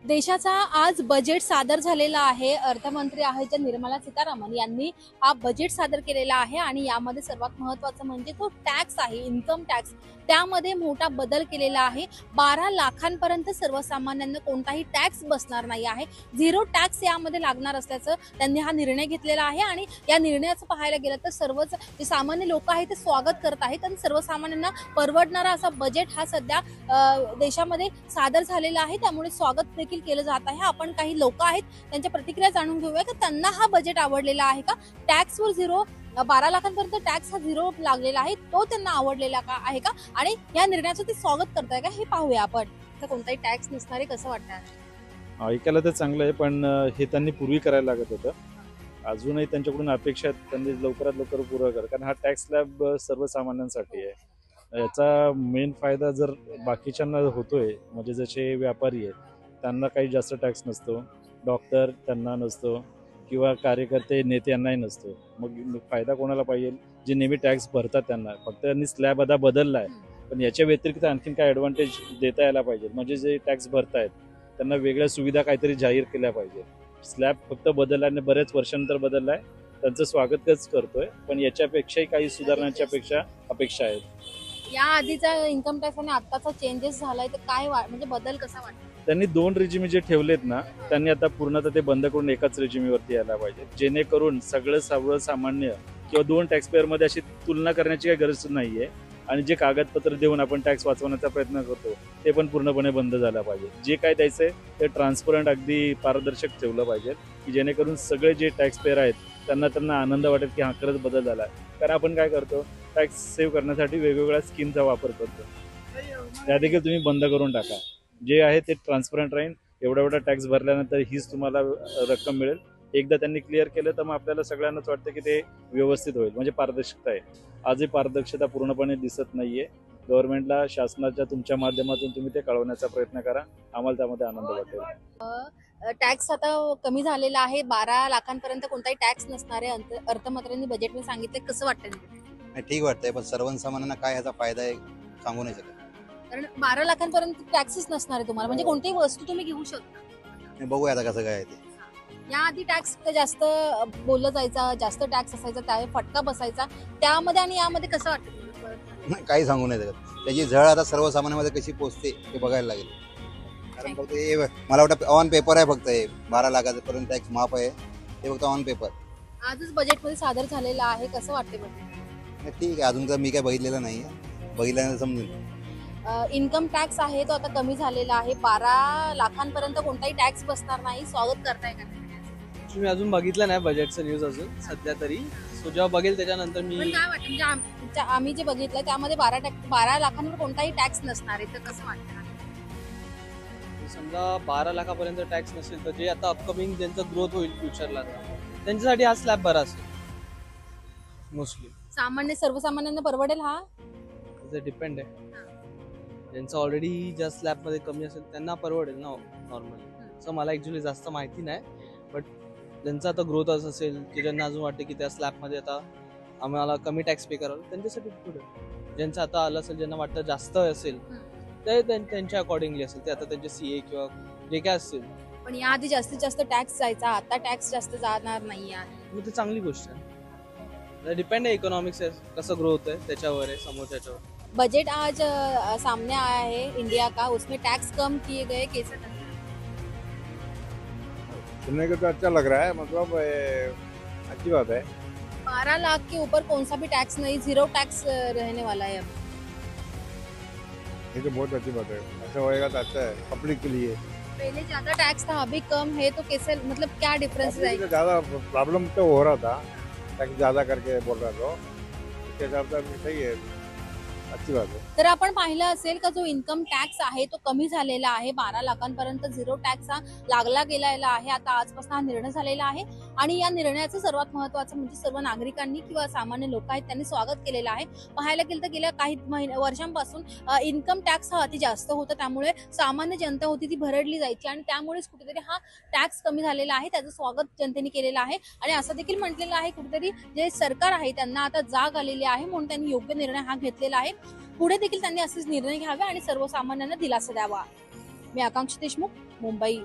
देशाचा आज बजेट सादर झालेला आहे। अर्थमंत्री आहेत ज्या निर्मला सीतारामन यांनी हा बजेट सादर केलेला आहे आणि यामध्ये सर्वात महत्त्वाचं म्हणजे तो टॅक्स आहे, इन्कम टॅक्स। त्यामध्ये मोठा बदल केलेला आहे। 12 लाखांपर्यंत सर्वसामान्यांना कोणताही टॅक्स बसणार नाही आहे। झिरो टॅक्स यामध्ये लागणार असल्याचं त्यांनी हा निर्णय घेतलेला आहे आणि या निर्णयाचं पाहायला गेलं तर सर्वच जे सामान्य लोक आहेत ते स्वागत करत आहेत आणि सर्वसामान्यांना परवडणारा असा बजेट हा सध्या देशामध्ये सादर झालेला आहे। त्यामुळे स्वागत देखील केलं जात आहे। आपण काही लोक आहेत त्यांच्या प्रतिक्रिया जाणून घेऊया की त्यांना हा बजेट आवडलेला आहे का, टॅक्सवर झिरो 12 लाखांपर्यंत टॅक्स हा झिरो लागलेला आहे तो त्यांना आवडलेला का आहे का आणि या निर्णयाचं ते स्वागत करताय का हे पाहूया आपण। तर कोणताही टॅक्स नसणारे कसं वाटतं? ऐकायला तर चांगलं आहे, पण हे त्यांनी पूर्वी करायला लागत होतं। अजूनही त्यांच्याकडून अपेक्षा आहेत त्यांनी लवकरात लवकर पूर्ण करा, कारण हा टॅक्स स्लॅब सर्वसामान्यांसाठी आहे। याचा मेन फायदा जर बाकीच्यांना होतोय, म्हणजे जसे व्यापारी आहेत त्यांना काही जास्त टॅक्स नसतो, डॉक्टर त्यांना नसतो किंवा कार्यकर्ते नेते यांनाही नसतो। मग फायदा कोणाला पाहिजे? जे नेहमी टॅक्स भरतात त्यांना। फक्त त्यांनी स्लॅब आता बदलला आहे, पण याच्या व्यतिरिक्त आणखीन काय ॲडव्हान्टेज देता यायला पाहिजे। म्हणजे जे टॅक्स भरतायत त्यांना वेगळ्या सुविधा काहीतरी जाहीर केल्या पाहिजे। स्लॅब फक्त बदलल्याने बरेच वर्षांनंतर बदललाय, त्यांचं स्वागतच करतोय, पण याच्यापेक्षाही काही सुधारण्याच्या अपेक्षा आहेत। या आधीचा इन्कम टॅक्स आणि आताचा चेंजेस झालाय तर काय म्हणजे बदल कसा वाटतो? त्यांनी 2 रेजिमी जे ठेवलेत ना, त्यांनी आता पूर्णतः ते बंद करून एकाच रेजिमीवरती यायला पाहिजे, जेणेकरून सगळं सर्वसामान्य किंवा 2 टॅक्स पेअरमध्ये अशी तुलना करण्याची काही गरज नाहीये। आणि जे कागदपत्र देऊन आपण टॅक्स वाचवण्याचा प्रयत्न करतो ते पण पूर्णपणे बंद झालं पाहिजे। जे काय द्यायचंय ते ट्रान्सपरंट अगदी पारदर्शक ठेवलं पाहिजे, की जेणेकरून सगळे जे टॅक्स पेअर आहेत त्यांना आनंद वाटेल की हा खरंच बदल झाला आहे। कारण आपण काय करतो, टॅक्स सेव्ह करण्यासाठी वेगवेगळ्या स्कीमचा वापर करतो, त्या देखील तुम्ही बंद करून टाका। जे आहे ते ट्रान्सपरंट राहील, एवढा टॅक्स भरल्यानंतर हीच तुम्हाला रक्कम मिळेल। एकदा त्यांनी क्लिअर केलं तर मग आपल्याला सगळ्यांनाच वाटतं की ते व्यवस्थित होईल, म्हणजे पारदर्शकता आहे। आजही पारदर्शकता पूर्णपणे दिसत नाहीये। गव्हर्नमेंटला, शासनाच्या तुमच्या माध्यमातून तुम्ही ते कळवण्याचा प्रयत्न करा, आम्हाला त्यामध्ये आनंद वाटेल। टॅक्स आता कमी झालेला आहे, 12 लाखांपर्यंत कोणताही टॅक्स नसणार आहे अर्थमंत्र्यांनी बजेटमध्ये सांगितलं। कसं वाटतं? ठीक वाटतंय, पण सर्वसामान्यांना काय ह्याचा फायदा आहे सांगू नाही शकत। कारण 12 लाखांपर्यंत टॅक्सच नसणार आहे तुम्हाला, म्हणजे कोणतीही वस्तू तुम्ही घेऊ शकता। बघूया आता कसं काय आहे ते। याआधी टॅक्स जास्त बोललं जायचा, जास्त टॅक्स असायचा, त्यावेळी फटका बसायचा, त्यामध्ये आणि यामध्ये कसं वाटतं? काही सांगू नाही शकत। त्याची झळ आता सर्वसामान्यांमध्ये कशी पोहोचते ते बघायला लागेल। कारण फक्त हे मला वाटतं ऑन पेपर आहे, फक्त हे 12 लाखापर्यंत टॅक्स माफ आहे, ते फक्त ऑन पेपर। आजच बजेटमध्ये सादर झालेलं आहे, कसं वाटते बजेट? ठीक आहे, अजून तर मी काय बघितलेलं नाही, बघितल्यानंतर समजेल। इन्कम टॅक्स आहे तो आता कमी झालेला आहे, 12 लाखांपर्यंत कोणताही टॅक्स बसणार नाही। स्वागत करताय का? मी अजून बघितलं नाही बजेटचं न्यूज अजून सध्या तरी, सो जेव्हा बघेल त्याच्यानंतर मी। पण काय वाटतं, म्हणजे आम्ही जे बघितलं त्यामध्ये 12 लाखांवर कोणताही टॅक्स नसणार आहे, तर कसं वाटतं? समजा 12 लाखापर्यंत टॅक्स नसेल तर जे आता अपकमिंग ज्यांचं ग्रोथ होईल फ्युचरला त्यांच्यासाठी हा स्लॅब बरा असेल। मोस्टली सर्वसामान्यांना परवडेल हा? डिपेंड आहे, ज्यांचं ऑलरेडी ज्या स्लॅबमध्ये कमी असेल त्यांना परवडेल ना नॉर्मली। सो मला ॲक्च्युली जास्त माहिती नाही, बट ज्यांचा आता ग्रोथ असेल की ज्यांना अजून वाटते की त्या स्लॅबमध्ये आता आम्हाला कमी टॅक्स पे करावं त्यांच्यासाठी पुढे। ज्यांचं आता आलं असेल, ज्यांना वाटतं जास्त असेल ते त्यांच्या अकॉर्डिंगली असेल, ते आता त्यांचे सीए किंवा जे काय असतील। पण याआधी जास्तीत जास्त टॅक्स जायचा, आता टॅक्स जास्त जाणार नाही आहे, मग ते चांगली गोष्ट आहे। डिपेंड आहे इकॉनॉमिक्स कसं ग्रो होत आहे त्याच्यावर आहे, समोरच्यावर। बजट आज सामने आया है इंडिया का, उसमें टैक्स कम किए गए, कैसा लग रहा है? सुनने को तो अच्छा लग रहा है, मतलब अच्छी बात है। 12 लाख के ऊपर कौन सा भी टैक्स नहीं, जीरो टैक्स रहने वाला है अब। ये तो बहुत अच्छी बात है, ऐसा होएगा तो अच्छा है पब्लिक के लिए। पहले ज्यादा टैक्स था, अभी कम है, तो कैसे, मतलब क्या डिफरेंस रहेगा? ज्यादा प्रॉब्लम तो हो रहा था, टैक्स ज्यादा करके बोल रहा था, उसके हिसाब से सही है, अच्छी बात है। तर आपण पाहिलं असेल का जो इन्कम टॅक्स आहे तो कमी झालेला आहे, 12 लाखांपर्यंत झिरो टॅक्स हा लागला गेलेला आहे। आता आजपासून हा निर्णय झालेला आहे आणि या निर्णयाचं सर्वात महत्त्वाचं म्हणजे सर्व नागरिकांनी किंवा सामान्य लोक आहेत त्यांनी स्वागत केलेलं आहे। पाहायला गेलं तर गेल्या काही वर्षांपासून इन्कम टॅक्स हा अति जास्त होता, त्यामुळे सामान्य जनता होती ती भरडली जायची आणि त्यामुळेच कुठेतरी हा टॅक्स कमी झालेला आहे, त्याचं स्वागत जनतेने केलेलं आहे। आणि असं देखील म्हटलेलं आहे कुठेतरी जे सरकार आहे त्यांना आता जाग आलेली आहे, म्हणून त्यांनी योग्य निर्णय हा घेतलेला आहे। पुढे देखील त्यांनी असेच निर्णय घ्यावे आणि सर्वसामान्यांना दिलासा द्यावा। मी आकांक्षा देशमुख, मुंबई